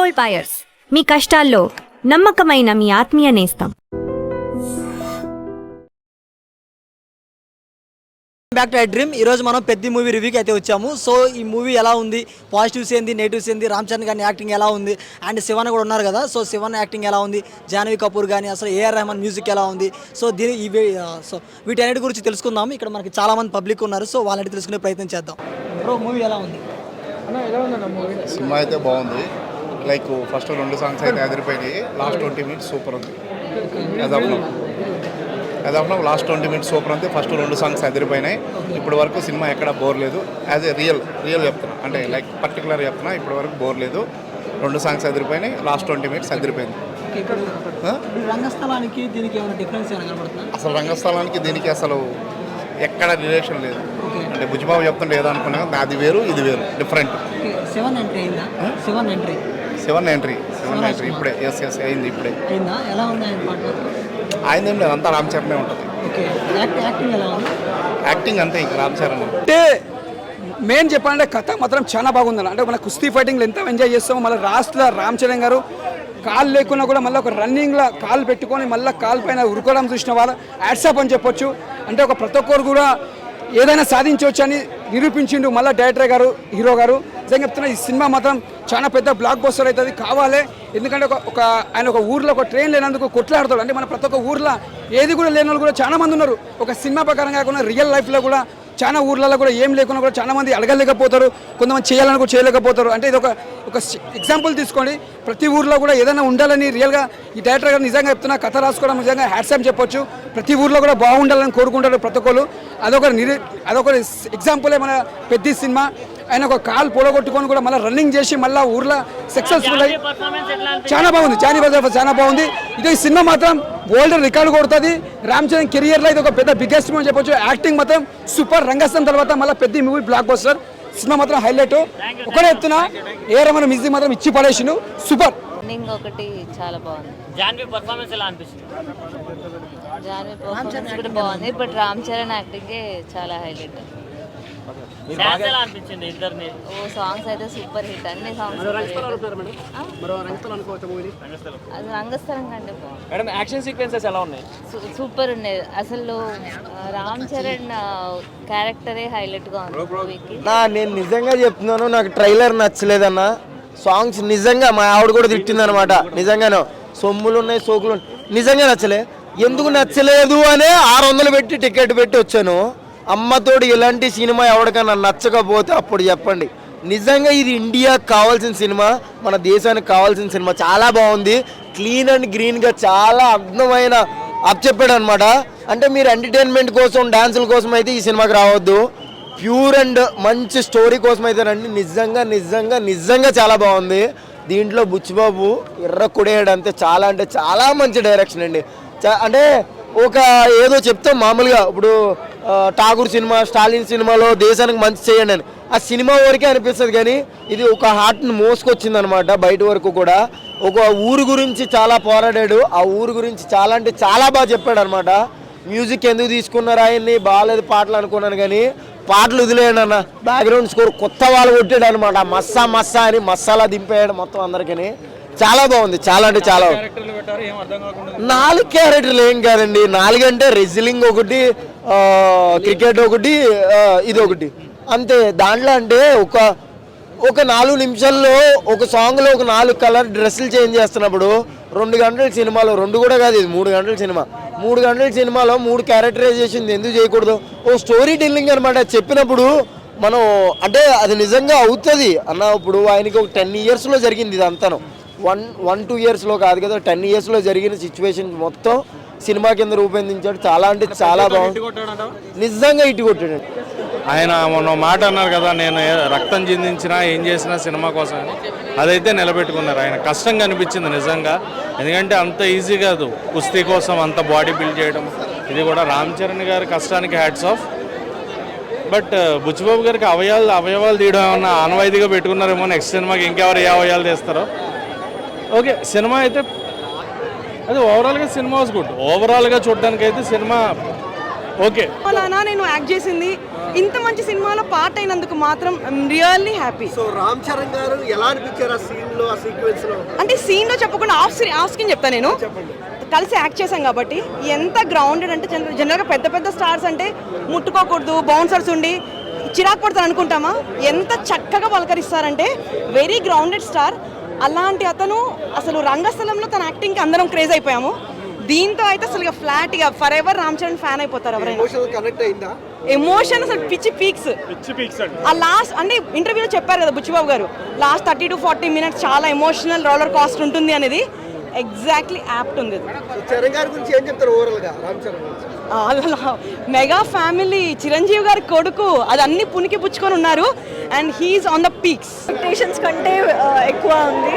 Gold buyers, మీ కష్టాల్లో నమ్మకమైన మీ ఆత్మీయ నేస్తం. Back to dream. ఈరోజు మనం పెద్ద మూవీ రివ్యూకి అయితే వచ్చాము. సో ఈ మూవీ ఎలా ఉంది, పాజిటివ్స్ ఏంది, నెగిటివ్స్ ఏంది, రామ్ చరణ్ గారి యాక్టింగ్ ఎలా ఉంది, అండ్ శివన్ కూడా ఉన్నారు కదా, సో శివన్ యాక్టింగ్ ఎలా ఉంది, జాహ్నవి కపూర్ కానీ అసలు ఏఆర్ రెహమాన్ మ్యూజిక్ ఎలా ఉంది, సో సో వీటన్నిటి గురించి తెలుసుకుందాము. ఇక్కడ మనకి చాలా మంది పబ్లిక్ ఉన్నారు, సో వాళ్ళని తెలుసుకునే ప్రయత్నం చేద్దాం. బ్రో మూవీ ఎలా ఉంది? సినిమా అయితే బాగుంది. లైక్ ఫస్ట్ 2 సాంగ్స్ అయితే అదిరిపోయినాయి. లాస్ట్ 20 minutes సూపర్ ఉంది. అదాఫ్లో లాస్ట్ 20 minutes సూపర్ ఉంది. ఫస్ట్ 2 సాంగ్స్ అదిరిపోయినాయి. ఇప్పటి వరకు సినిమా ఎక్కడ బోర్ లేదు. యాజ్ ఏ రియల్ చెప్తున్నా, అంటే లైక్ పర్టికులర్ చెప్తున్నా, ఇప్పటి వరకు బోర్ లేదు. 2 సాంగ్స్ అదిరిపోయినాయి. లాస్ట్ 20 minutes అదిరిపోయింది. రంగస్థలానికి దీనికి ఏమైనా డిఫరెన్స్ అసలు రంగస్థలానికి దీనికి అసలు ఎక్కడ రిలేషన్ లేదు. అంటే బుజ్జిబాబు చెప్తుంటే ఏదో అనుకున్నా, అది వేరు ఇది వేరు, డిఫరెంట్. సెవెన్ ఎంట్రీ ఇప్పుడే ఎస్ అయింది. ఇప్పుడే ఎలా ఉంది ఆయన ఏం లేదు, అంతా రామ్ చరణే ఉంటుంది. యాక్టింగ్ అంతే, ఇంకా రామ్ చరణ్. అంటే మెయిన్ చెప్పాలంటే కథ మాత్రం చాలా బాగుంది. అంటే మన కుస్తీ ఫైటింగ్లో ఎంత ఎంజాయ్ చేస్తామో, మళ్ళీ లాస్ట్లో రామ్ చరణ్ గారు కాలు లేకున్నా కూడా మళ్ళీ ఒక రన్నింగ్లో కాలు పెట్టుకొని మళ్ళీ కాలు పైన ఉరుకోవడం చూసిన వాళ్ళు యాడ్సాప్ అని చెప్పొచ్చు. అంటే ఒక ప్రతి ఒక్కరు కూడా ఏదైనా సాధించవచ్చు అని నిరూపించిండు మళ్ళీ డైరెక్టర్ గారు, హీరో గారు. నిజంగా చెప్తున్నా, ఈ సినిమా మాత్రం చాలా పెద్ద బ్లాక్ బస్టర్ అవుతుంది, కావాలి. ఎందుకంటే ఆయన ఒక ఊర్లో ఒక ట్రైన్ లేనందుకు కొట్లాడతాడు. అంటే మన ప్రతి ఒక్క ఊర్లో ఏది కూడా లేని వాళ్ళు కూడా చాలా మంది ఉన్నారు. ఒక సినిమా ప్రకారం కాకుండా రియల్ లైఫ్లో కూడా చాలా ఊర్లలో కూడా ఏం లేకున్నా కూడా చాలా మంది అడగలేకపోతారు, కొంతమంది చేయాలని కూడా చేయలేకపోతారు. అంటే ఇది ఒక ఎగ్జాంపుల్ తీసుకోండి. ప్రతి ఊర్లో కూడా ఏదైనా ఉండాలని రియల్గా ఈ డైరెక్టర్ గారు నిజంగా చెప్తున్నా, కథ రాసుకోవడం నిజంగా హ్యాట్సాప్ చెప్పొచ్చు. ప్రతి ఊర్లో కూడా బాగుండాలని కోరుకుంటారు ప్రతి ఒక్కరు. అదొక ఎగ్జాంపులే మన పెద్ద సినిమా. ఆయన ఒక కాలు పొడగొట్టుకొని కూడా మళ్ళీ రన్నింగ్ చేసి మళ్ళీ ఊర్లో సక్సెస్ఫుల్ అయ్యి చాలా బాగుంది. చాలా బాగుంది. ఇది సినిమా మాత్రం వరల్డ్ రికార్డు కొడుతుంది. రామ్ చరణ్ కెరియర్లో ఇది ఒక పెద్ద బిగ్గెస్ట్ మూవీ చెప్పొచ్చు. యాక్టింగ్ మాత్రం సూపర్. రంగస్థలం తర్వాత మళ్ళీ పెద్ద మూవీ బ్లాక్ బస్టర్. సినిమా మాత్రం హైలైట్. ఒకటే చెప్తున్నా, ఏ రమణ మ్యూజిక్ మాత్రం ఇచ్చి పడేసిండు, సూపర్. ఒకటి చాలా బాగుంది. జాహ్నవి పర్ఫార్మెన్స్ ఎలా అనిపిస్తుంది? జాహ్నవి పర్ఫార్మెన్స్ కూడా బాగుంది, బట్ రామ్ చరణ్ యాక్టింగ్ చాలా హైలైట్. సాంగ్స్ అయితే సూపర్ హిట్. అన్ని సాంగ్స్ అది రంగస్థలం కంటే బాగుంది. యాక్షన్ సీక్వెన్సెస్ ఎలా ఉన్నాయి? సూపర్ ఉన్నాయి. అసలు రామ్ చరణ్ క్యారెక్టరే హైలైట్ గా ఉంది. నేను నిజంగా చెప్తున్నాను, నాకు ట్రైలర్ నచ్చలేదన్న. సాంగ్స్ నిజంగా మా ఆవిడ కూడా తిట్టింది అనమాట. నిజంగానే సొమ్ములు ఉన్నాయి, సోకులు నిజంగా నచ్చలే. ఎందుకు నచ్చలేదు అనే 600 పెట్టి టికెట్ పెట్టి వచ్చాను. అమ్మతోడు ఇలాంటి సినిమా ఎవరికైనా నచ్చకపోతే అప్పుడు చెప్పండి. నిజంగా ఇది ఇండియాకి కావాల్సిన సినిమా, మన దేశానికి కావాల్సిన సినిమా. చాలా బాగుంది. క్లీన్ అండ్ గ్రీన్గా చాలా అద్భుతమైన చెప్పాడు అనమాట. అంటే మీరు ఎంటర్టైన్మెంట్ కోసం, డాన్సుల కోసం అయితే ఈ సినిమాకి రావద్దు. ప్యూర్ అండ్ మంచి స్టోరీ కోసం అయితే రండి. నిజంగా చాలా బాగుంది. దీంట్లో బుచ్చిబాబు ఎర్ర కొడేయడం అంటే చాలా మంచి డైరెక్షన్ అండి. అంటే ఒక ఏదో చెప్తాం మామూలుగా, ఇప్పుడు ఠాగూర్ సినిమా, స్టాలిన్ సినిమాలో దేశానికి మంచి చేయండి అని ఆ సినిమా వరకే అనిపిస్తుంది, కానీ ఇది ఒక హార్ట్ని మోసుకొచ్చింది అనమాట బయట వరకు కూడా. ఒక ఊరు గురించి చాలా పోరాడాడు. ఆ ఊరు గురించి చాలా బాగా చెప్పాడు అనమాట. మ్యూజిక్ ఎందుకు తీసుకున్నారు ఆయన్ని, బాగాలేదు పాటలు అనుకున్నాను, కానీ పాటలు వదిలేయండి అన్న. బ్యాక్గ్రౌండ్ స్కోర్ కొత్త వాళ్ళు కొట్టాడు అనమాట. మస్సా అని మసాలా దింపేయడం మొత్తం అందరికీ. చాలా బాగుంది. చాలా 4 క్యారెక్టర్లు ఏం కాదండి. 4 అంటే రెజ్లింగ్ ఒకటి, క్రికెట్ ఒకటి, ఇది ఒకటి అంతే. దాంట్లో అంటే ఒక 4 నిమిషాల్లో ఒక సాంగ్లో ఒక 4 కలర్ డ్రెస్సులు చేంజ్ చేస్తున్నప్పుడు 2 గంటల సినిమాలో, 2 కూడా కాదు, ఇది 3 గంటల సినిమా. 3 గంటల సినిమాలో 3 క్యారెక్టరైజేషన్ ఎందుకు చేయకూడదు? ఓ స్టోరీ టెల్లింగ్ అనమాట. చెప్పినప్పుడు మనం అంటే అది నిజంగా అవుతుంది అన్న. ఇప్పుడు ఆయనకి ఒక 10 yearsలో జరిగింది ఇది అంతాను. 1-2 yearsలో కాదు కదా, 10 yearsలో జరిగిన సిచ్యువేషన్ మొత్తం సినిమా కింద రూపొందించాడు. చాలా బాగుంది. నిజంగా ఇటు కొట్టాడు. ఆయన మొన్న మాట అన్నారు కదా, నేను రక్తం చిందించినా ఏం చేసినా సినిమా కోసం, అదైతే నిలబెట్టుకున్నారు. ఆయన కష్టం కనిపించింది నిజంగా. ఎందుకంటే అంత ఈజీ కాదు కుస్తీ కోసం అంత బాడీ బిల్డ్ చేయడం. ఇది కూడా రామ్ చరణ్ గారి కష్టానికి హ్యాట్స్ ఆఫ్. బట్ బుచ్చిబాబు గారికి అవయవాలు తీయడం ఏమన్నా ఆనవాయితీగా పెట్టుకున్నారేమో. నెక్స్ట్ సినిమాకి ఇంకెవరు ఏ అవయవాలు తీస్తారో. ఓకే, సినిమా అయితే అది ఓవరాల్గా సినిమా వాజ్ గుడ్. ఓవరాల్గా చూడడానికి అయితే సినిమా ఓకే. నేను యాక్ట్ చేసింది ఇంత మంచి సినిమాలో పార్ట్ అయినందుకు మాత్రం really happy. So Ram Charan గారు ఎలా అనిపించారు ఆ సీన్? సీన్లో ఆ సీక్వెన్స్లో అంటే సీన్లో చెప్పకుండా ఆఫ్ స్క్రీన్ చెప్తాను నేను. కలిసి యాక్ట్ చేశాం కాబట్టి ఎంత గ్రౌండెడ్ అంటే జనరల్గా పెద్ద పెద్ద స్టార్స్ అంటే ముట్టుకోకూడదు, బౌన్సర్స్ ఉండి చిరాకు పడతారు అనుకుంటామా, ఎంత చక్కగా పలకరిస్తారంటే వెరీ గ్రౌండెడ్ స్టార్. అలాంటి అతను అసలు రంగస్థలంలో తన యాక్టింగ్కి అందరం క్రేజ్ అయిపోయాము. దీంతో అయితే అసలు ఇక ఫ్లాట్గా for ever Ram Charan fan అయిపోతారు ఎవరైనా. కనెక్ట్ అయిందా? ఎమోషన్ అసలు పిచ్చి పీక్స్. ఆ లాస్ట్ అంటే ఇంటర్వ్యూలో చెప్పారు కదా బుచ్చిబాబు గారు, లాస్ట్ 30 to 40 minutes చాలా ఎమోషనల్ రోలర్ కాస్ట్ ఉంటుంది అనేది ఎగ్జాక్ట్లీ యాప్ట్ ఉంది. చరణ్ గారి గురించి ఏం చెప్తారు ఓవరాల్గా రామ్ చరణ్ గురించి? మెగా ఫ్యామిలీ, చిరంజీవి గారి కొడుకు, అది అన్ని పునికి పుచ్చుకొని ఉన్నారు and he's on the peaks. Expectations కంటే ఎక్కువ ఉంది.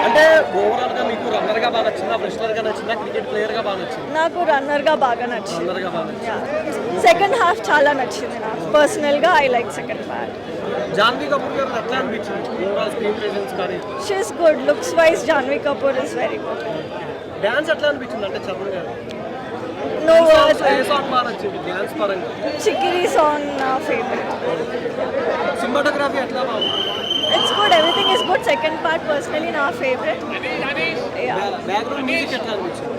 అంటే ఓవరాల్ గా మీకు రన్నర్ గా బాగా నచ్చిందా, రెస్లర్ గా నచ్చిందా, క్రికెట్ ప్లేయర్ గా బాగా నచ్చింది? నాకు రన్నర్ గా బాగా నచ్చింది. సెకండ్ హాఫ్ చాలా నచ్చింది నాకు పర్సనల్ గా. I like second part. Janhvi Kapoor గారు ఎట్లా అనిపించింది ఓవరాల్ స్క్రీన్ ప్రెజెన్స్ కానీ? She is good. Looks wise Janhvi Kapoor is very good. Dance ఎట్లా అనిపించింది అంటే చరణ్ గారు? No words. ఏ సాంగ్ బాగా నచ్చింది డాన్స్ పరంగా? చికిరి సాంగ్ నా ఫేవరెట్. సినిమాటోగ్రఫీ ఎట్లా బాగుంది? It's good. Everything is good. Second part personally నా ఫేవరెట్. బ్యాక్గ్రౌండ్ మ్యూజిక్ ఎట్లా అనిపించింది?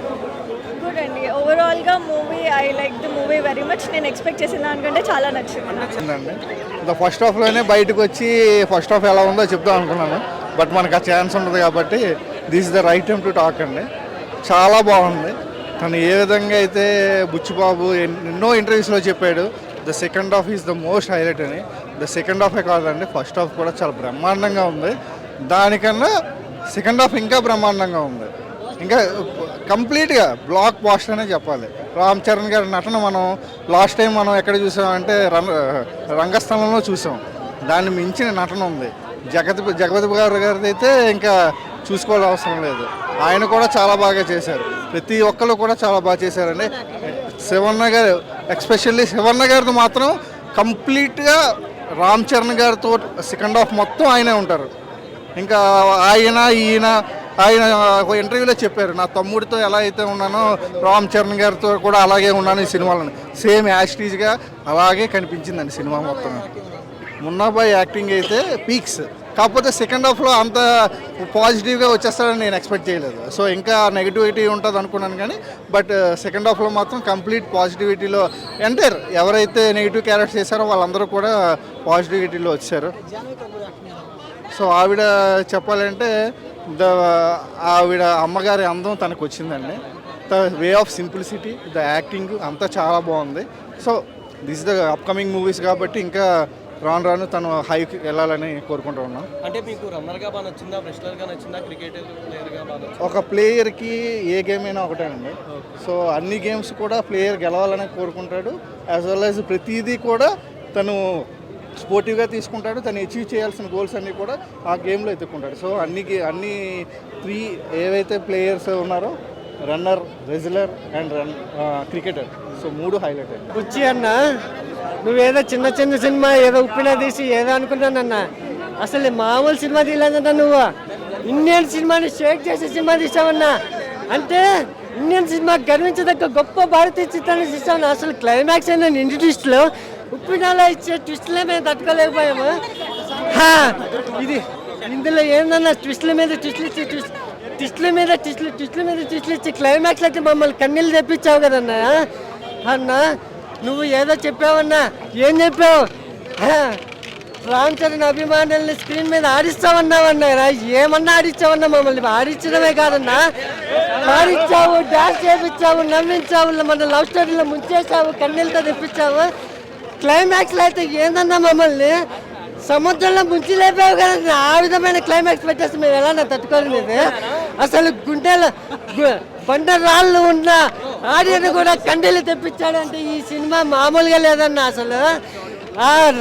గుడ్ అండి. ఓవరాల్ గా movie I like the movie very much. నేను ఎక్స్పెక్ట్ చేసిన దానికంటే చాలా నచ్చింది. ఫస్ట్ హాఫ్లోనే బయటకు వచ్చి ఫస్ట్ హాఫ్ ఎలా ఉందో చెప్తాం అనుకున్నాను, బట్ మనకు ఆ ఛాన్స్ ఉండదు కాబట్టి this is the right time to talk అండి. చాలా బాగుంది. తను ఏ విధంగా అయితే బుచ్చిబాబు ఎన్నో ఇంటర్వ్యూస్లో చెప్పాడు, the second half is the most highlight అని. ద సెకండ్ హాఫే కాదండి, ఫస్ట్ హాఫ్ కూడా చాలా బ్రహ్మాండంగా ఉంది. దానికన్నా సెకండ్ హాఫ్ ఇంకా బ్రహ్మాండంగా ఉంది. ఇంకా కంప్లీట్గా బ్లాక్ బాస్టర్ అనే చెప్పాలి. రామ్ చరణ్ గారి నటన మనం లాస్ట్ టైం మనం ఎక్కడ చూసామంటే రంగస్థలంలో చూసాం. దాన్ని మించిన నటన ఉంది. జగపతి గారిది అయితే ఇంకా చూసుకోవాల్సిన అవసరం లేదు. ఆయన కూడా చాలా బాగా చేశారు. ప్రతి ఒక్కరు కూడా చాలా బాగా చేశారండి. శివన్న గారు ఎస్పెషల్లీ శివన్న గారితో మాత్రం కంప్లీట్గా రామ్ చరణ్ గారితో సెకండ్ హాఫ్ మొత్తం ఆయనే ఉంటారు. ఇంకా ఆయన ఒక ఇంటర్వ్యూలో చెప్పారు, నా తమ్ముడితో ఎలా అయితే ఉన్నానో రామ్ చరణ్ గారితో కూడా అలాగే ఉన్నాను ఈ సినిమాలో. సేమ్ యాస్టీజ్గా అలాగే కనిపించిందండి సినిమా మొత్తం. మున్నాబాయ్ యాక్టింగ్ అయితే పీక్స్. కాకపోతే సెకండ్ హాఫ్లో అంత పాజిటివ్గా వచ్చేస్తాడని నేను ఎక్స్పెక్ట్ చేయలేదు. సో ఇంకా నెగిటివిటీ ఉంటుంది అనుకున్నాను కానీ, బట్ సెకండ్ హాఫ్లో మాత్రం కంప్లీట్ పాజిటివిటీలో ఎంటర్. ఎవరైతే నెగిటివ్ క్యారెక్టర్స్ చేశారో వాళ్ళందరూ కూడా పాజిటివిటీలో వచ్చారు. సో ఆవిడ చెప్పాలంటే ఆవిడ అమ్మగారి అందం తనకు వచ్చిందండి. The way of simplicity, the acting అంతా చాలా బాగుంది. So this the upcoming movies కాబట్టి ఇంకా రాను తను హైకి వెళ్ళాలని కోరుకుంటూ ఉన్నాం. అంటే మీకు రన్నర్గా బాగా నచ్చిందా, రెస్లర్గా నచ్చిందా, క్రికెట్ ప్లేయర్గా బాగా నచ్చిందా? ఒక ప్లేయర్కి ఏ గేమ్ అయినా ఒకటేనండి. సో అన్ని గేమ్స్ కూడా ప్లేయర్ గెలవాలని కోరుకుంటాడు. యాజ్ వెల్ యాజ్ ప్రతిదీ కూడా తను స్పోర్టివ్గా తీసుకుంటాడు. తను అచీవ్ చేయాల్సిన గోల్స్ అన్నీ కూడా ఆ గేమ్లో ఎత్తుకుంటాడు. సో అన్ని 3 ఏవైతే ప్లేయర్స్ ఉన్నారో, runner, wrestler and cricketer, so 3 highlight అండి. బుచ్చి అన్న, నువ్వేదో చిన్న సినిమా ఏదో ఉప్పినా తీసి ఏదో అనుకుంటానన్నా, అసలు మామూలు సినిమా తీయలేదన్నా. నువ్వు ఇండియన్ సినిమాని షేక్ చేసే సినిమా తీసావన్నా. అంటే ఇండియన్ సినిమా గర్వించదగ్గ గొప్ప భారతీయ చిత్రాన్ని తీసావన్నా. అసలు క్లైమాక్స్ అయినా ఇంటి ట్విస్ట్లో ఉప్పినాలో ఇచ్చే ట్విస్ట్లే మేము తట్టుకోలేకపోయాము. ఇది ఇందులో ఏందన్నా ట్విస్ట్ల మీద ట్విస్ట్లు ఇచ్చి క్లైమాక్స్ అయితే మమ్మల్ని కన్నీళ్ళు తెప్పించావు కదన్నా. అన్నా నువ్వు ఏదో చెప్పావన్నా. ఏం చెప్పావు? రామ్ చరణ్ అభిమానుల్ని స్క్రీన్ మీద ఆడిస్తామన్నావన్నా. ఏమన్నా ఆడిస్తావన్నా? మమ్మల్ని ఆడించడమే కాదన్నా, ఆడిచ్చావు, డాన్స్ చేయించావు, నవ్వించావు, మన లవ్ స్టోరీలో ముంచేసావు, కన్నీళ్ళతో తెప్పించావు. క్లైమాక్స్లో అయితే ఏందన్నా మమ్మల్ని సముద్రంలో ముంచి లేపావు కదన్నా. ఆ విధమైన క్లైమాక్స్ పెట్టేసి మేము ఎలా తట్టుకోలేదు. అసలు గుండెలో బండరాళ్ళు ఉన్న ఆడియన్ కూడా కండీలు తెప్పించాడంటే ఈ సినిమా మామూలుగా లేదన్నా. అసలు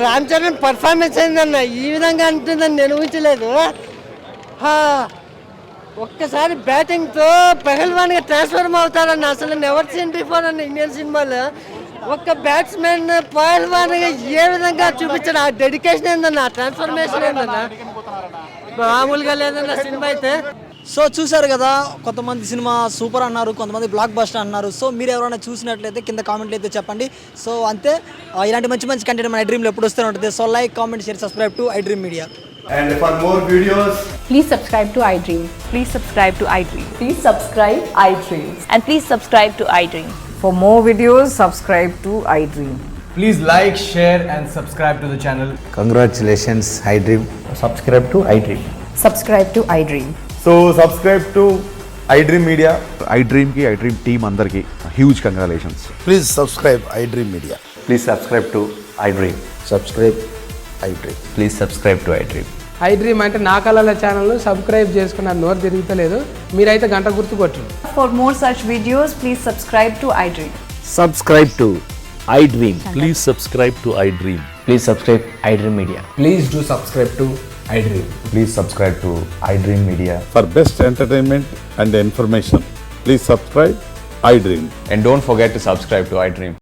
రామ్ చరణ్ పర్ఫార్మెన్స్ అయిందన్న, ఈ విధంగా అంటుందని నేను ఊహించలేదు. ఒక్కసారి బ్యాటింగ్తో పెహల్వాన్గా ట్రాన్స్ఫర్మ్ అవుతారన్న. అసలు నెవర్ సీన్ బిఫోర్ అన్న ఇండియన్ సినిమాలో ఒక్క బ్యాట్స్మెన్ పెహల్వాన్గా ఏ విధంగా చూపించాడు. ఆ డెడికేషన్ ఏందన్న, ఆ ట్రాన్స్ఫర్మేషన్ ఏందన్న, మామూలుగా లేదన్న సినిమా అయితే. సో చూసారు కదా, కొంతమంది సినిమా సూపర్ అన్నారు, కొంతమంది బ్లాక్ బస్టర్ అన్నారు. సో మీరు ఎవరైనా చూసినట్లయితే కింద కామెంట్లు అయితే చెప్పండి. సో అంతే, ఇలాంటి మంచి కంటెంట్ మన ఐ డ్రీమ్లో ఎప్పుడు వస్తూనే ఉంటుంది. So like, comment, share, subscribe to I dream media. And for more videos, Please subscribe to iDream. Please subscribe to iDream. Please subscribe iDream. And please subscribe to iDream. For more videos, subscribe to iDream. Please like, share and subscribe to the channel. Congratulations iDream. Subscribe to iDream. Subscribe to iDream. so subscribe to iDream Media. iDream కి iDream team అందరికి huge congratulations. Please subscribe iDream media. Please subscribe to iDream. Subscribe iDream. Please subscribe to iDream. iDream అంటే నా కళల channel subscribe చేసుకున్న నోరు తిరుగుతలేదు, మీరైతే గంట గుర్తు కొట్టండి. For more such videos, please subscribe to iDream. Subscribe to iDream. Please subscribe to iDream. Please subscribe iDream Media. Please do subscribe to iDream. Please subscribe to iDream Media. For best entertainment and information please subscribe iDream. And don't forget to subscribe to iDream.